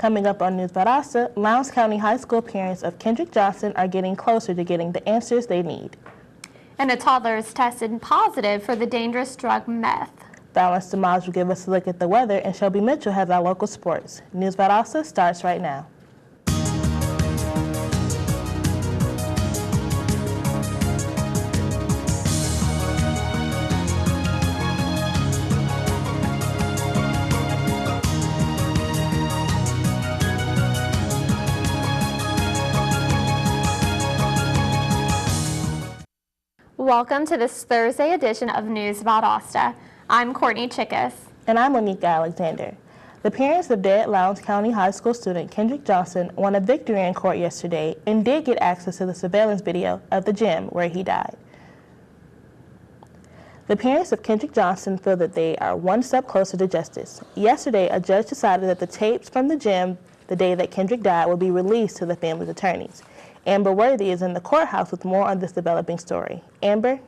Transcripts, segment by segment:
Coming up on News Valdosta, Lowndes County High School parents of Kendrick Johnson are getting closer to getting the answers they need. And a toddler is tested positive for the dangerous drug meth. Balance Damage will give us a look at the weather, and Shelby Mitchell has our local sports. News Valdosta starts right now. Welcome to this Thursday edition of News Valdosta. I'm Courtney Chickus. And I'm Monique Alexander. The parents of dead Lowndes County High School student Kendrick Johnson won a victory in court yesterday and did get access to the surveillance video of the gym where he died. The parents of Kendrick Johnson feel that they are one step closer to justice. Yesterday, a judge decided that the tapes from the gym the day that Kendrick died will be released to the family's attorneys. Amber Worthy is in the courthouse with more on this developing story. Amber?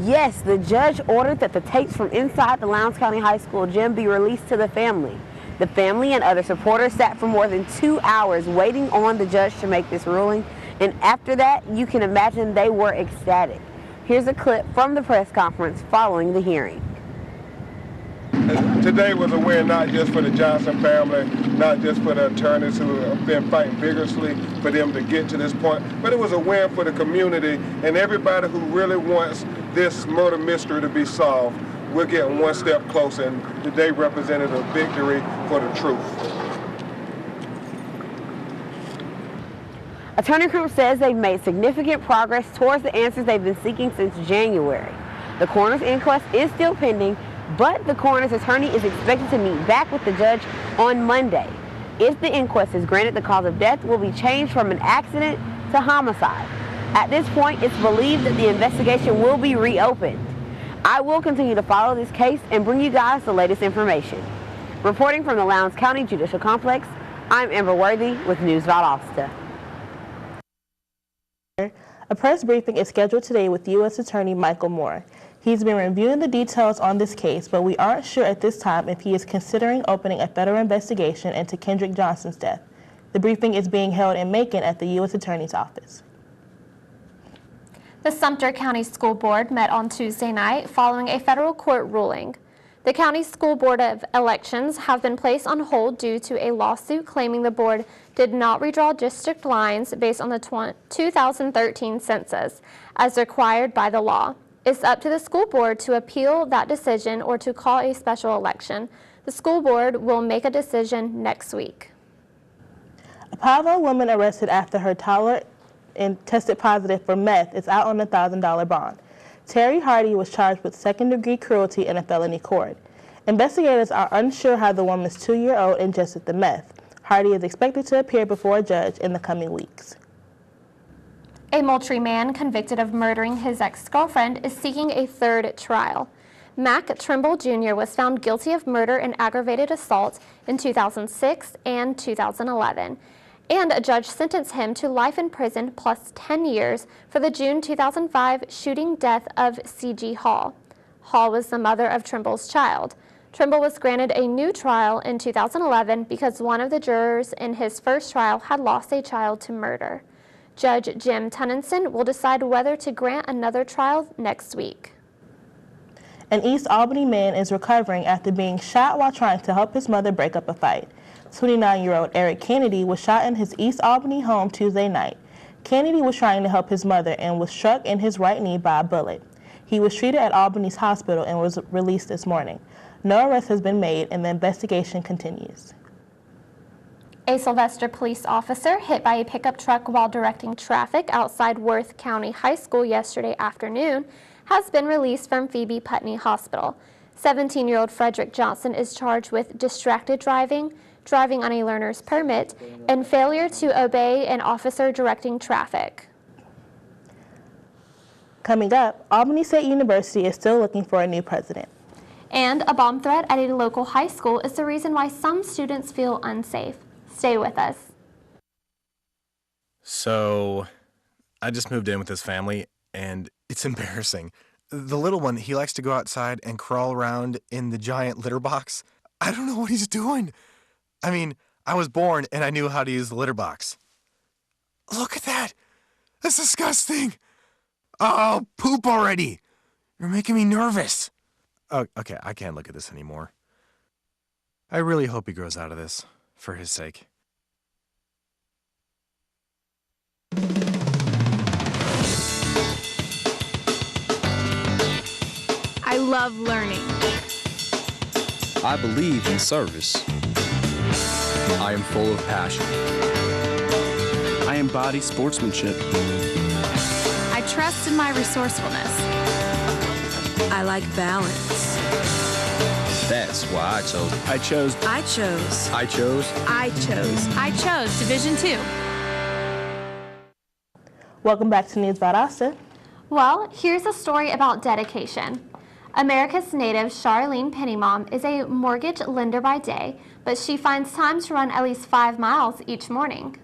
Yes, the judge ordered that the tapes from inside the Lowndes County High School gym be released to the family. The family and other supporters sat for more than 2 hours waiting on the judge to make this ruling, and after that, you can imagine they were ecstatic. Here's a clip from the press conference following the hearing. Today was a win not just for the Johnson family, not just for the attorneys who have been fighting vigorously for them to get to this point, but it was a win for the community and everybody who really wants this murder mystery to be solved. We're getting one step closer, and today represented a victory for the truth. Attorney Crump says they've made significant progress towards the answers they've been seeking since January. The coroner's inquest is still pending, but the coroner's attorney is expected to meet back with the judge on Monday. If the inquest is granted, the cause of death will be changed from an accident to homicide. At this point, it's believed that the investigation will be reopened. I will continue to follow this case and bring you guys the latest information. Reporting from the Lowndes County Judicial Complex, I'm Amber Worthy with News Valdosta. A press briefing is scheduled today with U.S. Attorney Michael Moore. He's been reviewing the details on this case, but we aren't sure at this time if he is considering opening a federal investigation into Kendrick Johnson's death. The briefing is being held in Macon at the U.S. Attorney's Office. The Sumter County School Board met on Tuesday night following a federal court ruling. The County School Board of Elections have been placed on hold due to a lawsuit claiming the board did not redraw district lines based on the 2013 census as required by the law. It's up to the school board to appeal that decision or to call a special election. The school board will make a decision next week. A Pavo woman arrested after her toddler and tested positive for meth is out on a $1,000 bond. Terry Hardy was charged with second-degree cruelty in a felony court. Investigators are unsure how the woman's 2-year-old ingested the meth. Hardy is expected to appear before a judge in the coming weeks. A Moultrie man convicted of murdering his ex-girlfriend is seeking a third trial. Mac Trimble Jr. was found guilty of murder and aggravated assault in 2006 and 2011, and a judge sentenced him to life in prison plus 10 years for the June 2005 shooting death of C.G. Hall. Hall was the mother of Trimble's child. Trimble was granted a new trial in 2011 because one of the jurors in his first trial had lost a child to murder. Judge Jim Tunninson will decide whether to grant another trial next week. An East Albany man is recovering after being shot while trying to help his mother break up a fight. 29-year-old Eric Kennedy was shot in his East Albany home Tuesday night. Kennedy was trying to help his mother and was struck in his right knee by a bullet. He was treated at Albany's hospital and was released this morning. No arrest has been made and the investigation continues. A Sylvester police officer hit by a pickup truck while directing traffic outside Worth County High School yesterday afternoon has been released from Phoebe Putney Hospital. 17-year-old Frederick Johnson is charged with distracted driving, driving on a learner's permit, and failure to obey an officer directing traffic. Coming up, Albany State University is still looking for a new president. And a bomb threat at a local high school is the reason why some students feel unsafe. Stay with us. So, I just moved in with his family, and it's embarrassing. The little one, he likes to go outside and crawl around in the giant litter box. I don't know what he's doing. I mean, I was born and I knew how to use the litter box. Look at that! That's disgusting! Oh, poop already! You're making me nervous. Oh, okay, I can't look at this anymore. I really hope he grows out of this, for his sake. I love learning. I believe in service. I am full of passion. I embody sportsmanship. I trust in my resourcefulness. I like balance. That's why I chose Division II. Welcome back to News Valdosta. Well, here's a story about dedication. America's native Charlene Pennymom is a mortgage lender by day, but she finds time to run at least 5 miles each morning.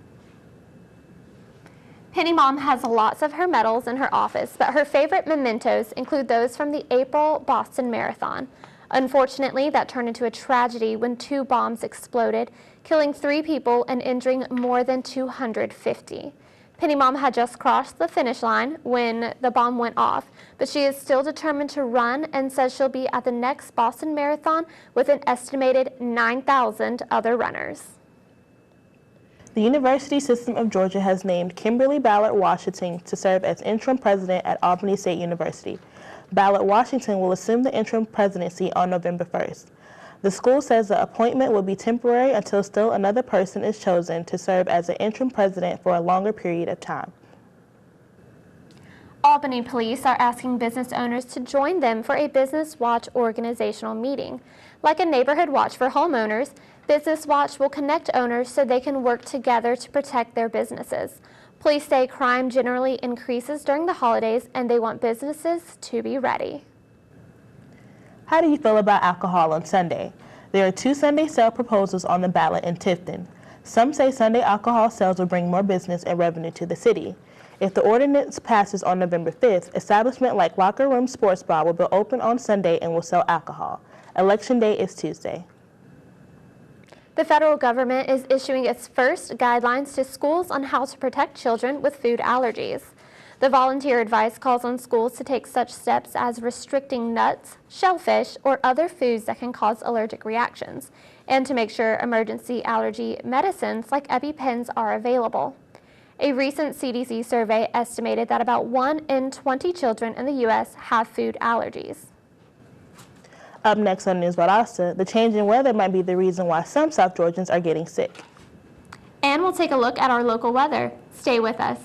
Pennymom has lots of her medals in her office, but her favorite mementos include those from the April Boston Marathon. Unfortunately, that turned into a tragedy when 2 bombs exploded, killing 3 people and injuring more than 250. Pennymom had just crossed the finish line when the bomb went off, but she is still determined to run and says she'll be at the next Boston Marathon with an estimated 9,000 other runners. The University System of Georgia has named Kimberly Ballard Washington to serve as interim president at Albany State University. Ballard Washington will assume the interim presidency on November 1st. The school says the appointment will be temporary until still another person is chosen to serve as an interim president for a longer period of time. Albany police are asking business owners to join them for a Business Watch organizational meeting. Like a neighborhood watch for homeowners, Business Watch will connect owners so they can work together to protect their businesses. Police say crime generally increases during the holidays and they want businesses to be ready. How do you feel about alcohol on Sunday? There are 2 Sunday sale proposals on the ballot in Tifton. Some say Sunday alcohol sales will bring more business and revenue to the city. If the ordinance passes on November 5th, establishments like Locker Room Sports Bar will be open on Sunday and will sell alcohol. Election day is Tuesday. The federal government is issuing its first guidelines to schools on how to protect children with food allergies. The volunteer advice calls on schools to take such steps as restricting nuts, shellfish, or other foods that can cause allergic reactions, and to make sure emergency allergy medicines like EpiPens are available. A recent CDC survey estimated that about 1 in 20 children in the U.S. have food allergies. Up next on News Valdosta, the change in weather might be the reason why some South Georgians are getting sick. And we'll take a look at our local weather. Stay with us.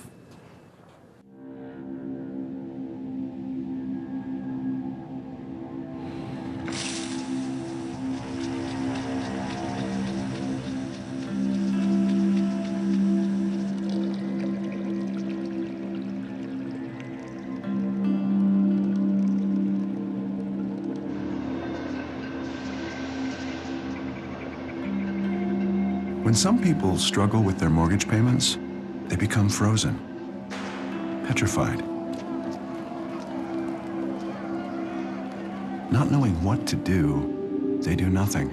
When some people struggle with their mortgage payments, they become frozen, petrified. Not knowing what to do, they do nothing.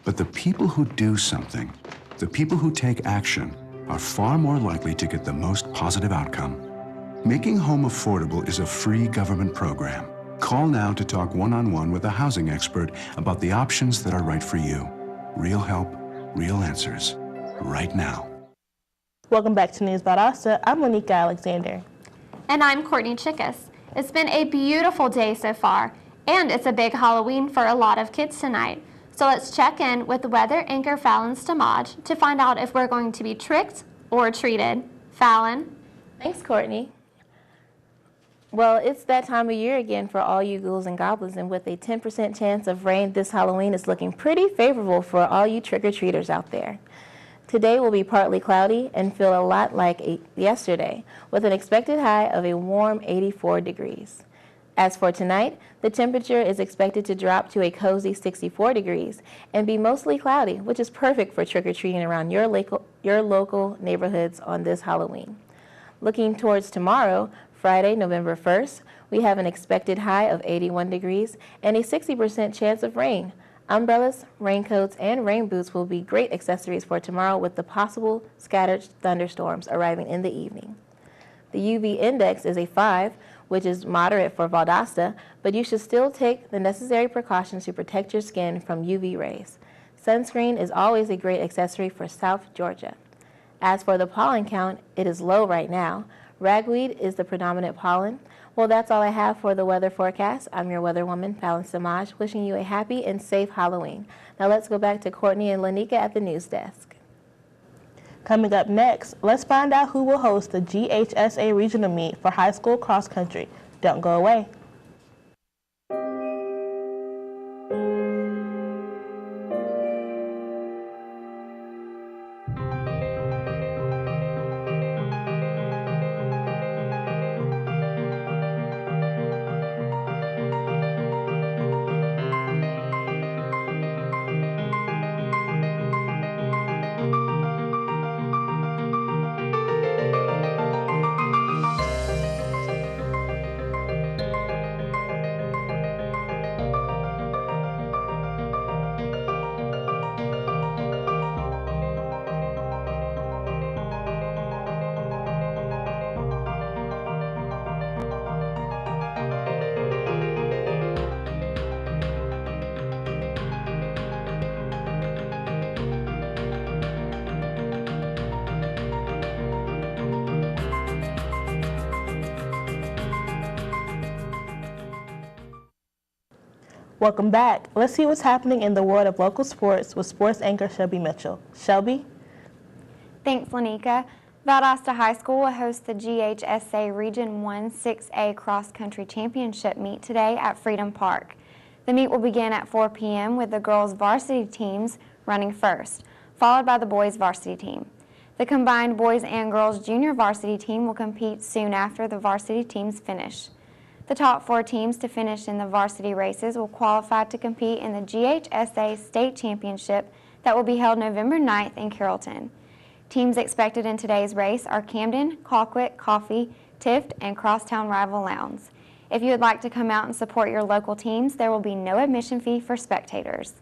But the people who do something, the people who take action, are far more likely to get the most positive outcome. Making home affordable is a free government program. Call now to talk one-on-one with a housing expert about the options that are right for you. Real help, real answers, right now. Welcome back to News Valdosta. I'm Monica Alexander. And I'm Courtney Chickus. It's been a beautiful day so far, and it's a big Halloween for a lot of kids tonight. So let's check in with weather anchor Fallon Stamaj to find out if we're going to be tricked or treated. Fallon? Thanks, Courtney. Well, it's that time of year again for all you ghouls and goblins, and with a 10% chance of rain this Halloween, it's looking pretty favorable for all you trick-or-treaters out there. Today will be partly cloudy and feel a lot like yesterday, with an expected high of a warm 84 degrees. As for tonight, the temperature is expected to drop to a cozy 64 degrees and be mostly cloudy, which is perfect for trick-or-treating around your local neighborhoods on this Halloween. Looking towards tomorrow, Friday, November 1st, we have an expected high of 81 degrees and a 60% chance of rain. Umbrellas, raincoats, and rain boots will be great accessories for tomorrow with the possible scattered thunderstorms arriving in the evening. The UV index is a 5, which is moderate for Valdosta, but you should still take the necessary precautions to protect your skin from UV rays. Sunscreen is always a great accessory for South Georgia. As for the pollen count, it is low right now. Ragweed is the predominant pollen. Well, that's all I have for the weather forecast. I'm your weather woman, Fallon Samaj, wishing you a happy and safe Halloween. Now let's go back to Courtney and Lanika at the news desk. Coming up next, let's find out who will host the GHSA regional meet for high school cross country. Don't go away. Welcome back. Let's see what's happening in the world of local sports with sports anchor Shelby Mitchell. Shelby? Thanks, Lanika. Valdosta High School will host the GHSA Region 1 6A Cross Country Championship meet today at Freedom Park. The meet will begin at 4 p.m. with the girls' varsity teams running first, followed by the boys' varsity team. The combined boys and girls junior varsity team will compete soon after the varsity teams finish. The top 4 teams to finish in the varsity races will qualify to compete in the GHSA State Championship that will be held November 9th in Carrollton. Teams expected in today's race are Camden, Colquitt, Coffee, Tift, and Crosstown rival Lowndes. If you would like to come out and support your local teams, there will be no admission fee for spectators.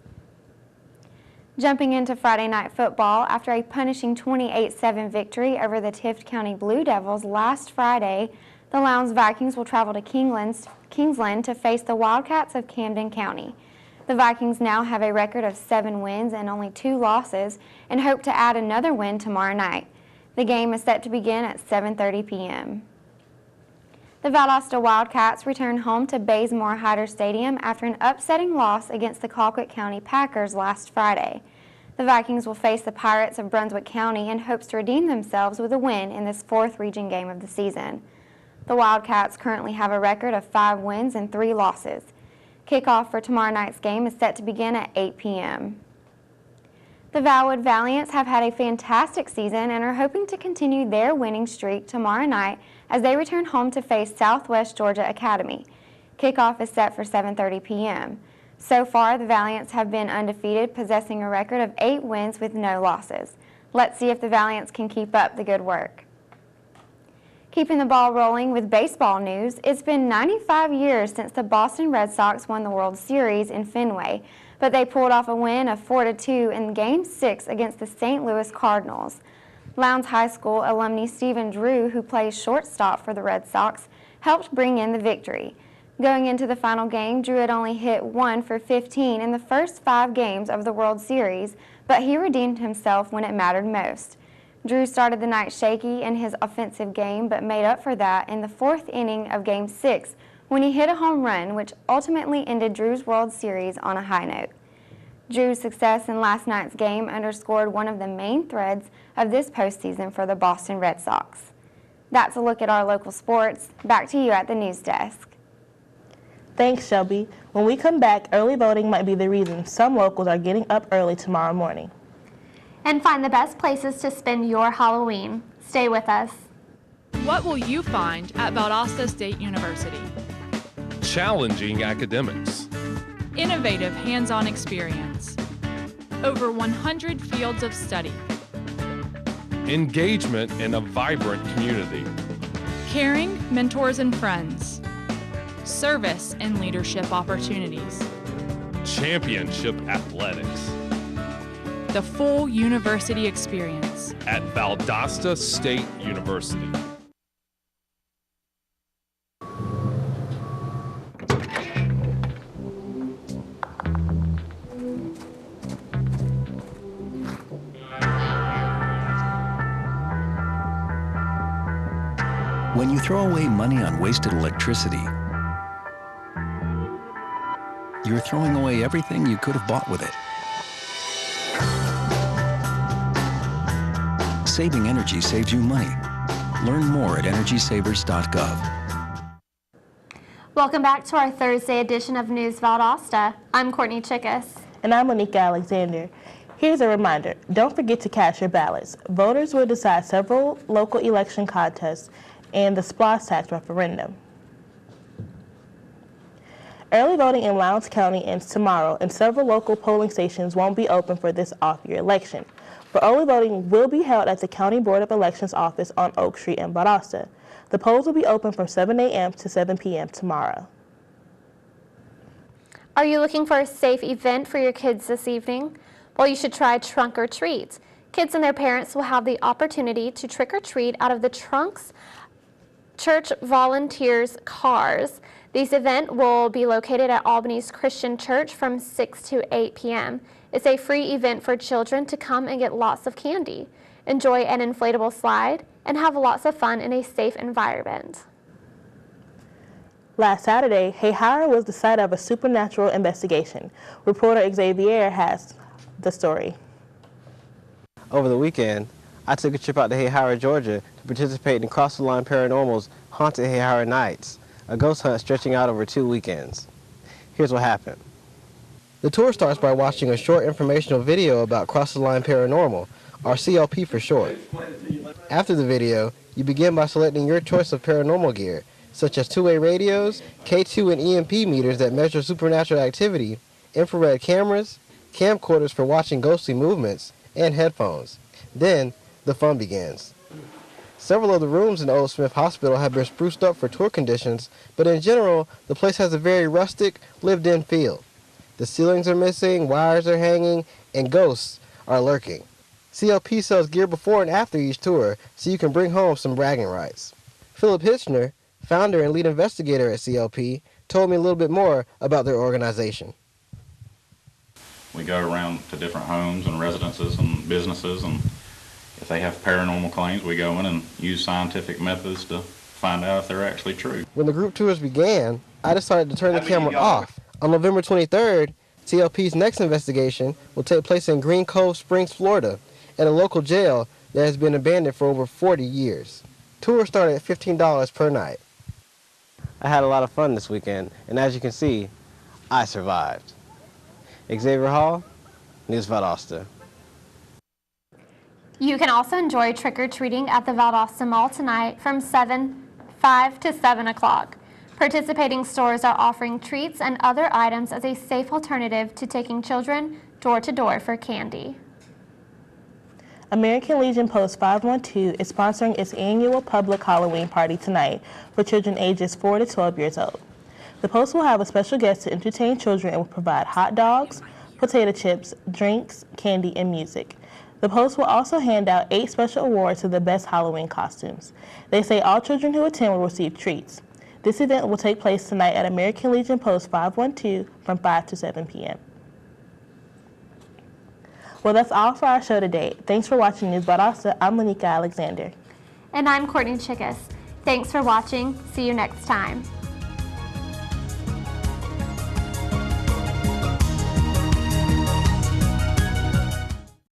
Jumping into Friday night football, after a punishing 28-7 victory over the Tift County Blue Devils last Friday, the Lowndes Vikings will travel to Kingsland to face the Wildcats of Camden County. The Vikings now have a record of 7 wins and only 2 losses and hope to add another win tomorrow night. The game is set to begin at 7:30 p.m. The Valdosta Wildcats return home to Bazemore Hyder Stadium after an upsetting loss against the Colquitt County Packers last Friday. The Vikings will face the Pirates of Brunswick County in hopes to redeem themselves with a win in this 4th region game of the season. The Wildcats currently have a record of 5 wins and 3 losses. Kickoff for tomorrow night's game is set to begin at 8 p.m. The Valwood Valiants have had a fantastic season and are hoping to continue their winning streak tomorrow night as they return home to face Southwest Georgia Academy. Kickoff is set for 7:30 p.m. So far, the Valiants have been undefeated, possessing a record of 8 wins with no losses. Let's see if the Valiants can keep up the good work. Keeping the ball rolling with baseball news, it's been 95 years since the Boston Red Sox won the World Series in Fenway, but they pulled off a win of 4-2 in Game 6 against the St. Louis Cardinals. Lowndes High School alumni Stephen Drew, who plays shortstop for the Red Sox, helped bring in the victory. Going into the final game, Drew had only hit 1 for 15 in the first 5 games of the World Series, but he redeemed himself when it mattered most. Drew started the night shaky in his offensive game, but made up for that in the 4th inning of Game 6 when he hit a home run, which ultimately ended Drew's World Series on a high note. Drew's success in last night's game underscored one of the main threads of this postseason for the Boston Red Sox. That's a look at our local sports. Back to you at the news desk. Thanks, Shelby. When we come back, early voting might be the reason some locals are getting up early tomorrow morning. And find the best places to spend your Halloween. Stay with us. What will you find at Valdosta State University? Challenging academics. Innovative hands-on experience. Over 100 fields of study. Engagement in a vibrant community. Caring mentors and friends. Service and leadership opportunities. Championship athletics. The full university experience. At Valdosta State University. When you throw away money on wasted electricity, you're throwing away everything you could have bought with it. Saving energy saves you money. Learn more at energysavers.gov. Welcome back to our Thursday edition of News Valdosta. I'm Courtney Chickus. And I'm Monica Alexander. Here's a reminder, don't forget to cast your ballots. Voters will decide several local election contests and the SPLOST tax referendum. Early voting in Lowndes County ends tomorrow, and several local polling stations won't be open for this off-year election. But early voting will be held at the County Board of Elections office on Oak Street in Valdosta. The polls will be open from 7 a.m. to 7 p.m. tomorrow. Are you looking for a safe event for your kids this evening? Well, you should try Trunk or Treat. Kids and their parents will have the opportunity to trick or treat out of the trunks church volunteers' cars. This event will be located at Albany's Christian Church from 6 to 8 p.m. It's a free event for children to come and get lots of candy, enjoy an inflatable slide, and have lots of fun in a safe environment. Last Saturday, Hayhire was the site of a supernatural investigation. Reporter Xavier has the story. Over the weekend, I took a trip out to Hayhire, Georgia to participate in Cross the Line Paranormal's Haunted Hayhire Nights, a ghost hunt stretching out over 2 weekends. Here's what happened. The tour starts by watching a short informational video about Cross the Line Paranormal, or CLP for short. After the video, you begin by selecting your choice of paranormal gear, such as two-way radios, K2 and EMP meters that measure supernatural activity, infrared cameras, camcorders for watching ghostly movements, and headphones. Then, the fun begins. Several of the rooms in the Old Smith Hospital have been spruced up for tour conditions, but in general, the place has a very rustic, lived-in feel. The ceilings are missing, wires are hanging, and ghosts are lurking. CLP sells gear before and after each tour, so you can bring home some bragging rights. Philip Hitchner, founder and lead investigator at CLP, told me a little bit more about their organization. We go around to different homes and residences and businesses, and if they have paranormal claims, we go in and use scientific methods to find out if they're actually true. When the group tours began, I decided to turn the camera off. On November 23rd, CLP's next investigation will take place in Green Cove Springs, Florida, at a local jail that has been abandoned for over 40 years. Tours start at $15 per night. I had a lot of fun this weekend, and as you can see, I survived. Xavier Hall, News Valdosta. You can also enjoy trick-or-treating at the Valdosta Mall tonight from 5 to 7 o'clock. Participating stores are offering treats and other items as a safe alternative to taking children door-to-door for candy. American Legion Post 512 is sponsoring its annual public Halloween party tonight for children ages 4 to 12 years old. The Post will have a special guest to entertain children and will provide hot dogs, potato chips, drinks, candy, and music. The Post will also hand out 8 special awards to the best Halloween costumes. They say all children who attend will receive treats. This event will take place tonight at American Legion Post 512 from 5 to 7 p.m. Well, that's all for our show today. Thanks for watching News Valdosta. I'm Monica Alexander. And I'm Courtney Chickus. Thanks for watching. See you next time.